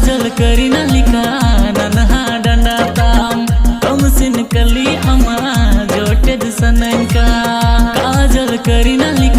काजल करीना लिखा नन्हा डंडा ताम कमसिन कली अमा जोटे सनका काजल करीना लिखा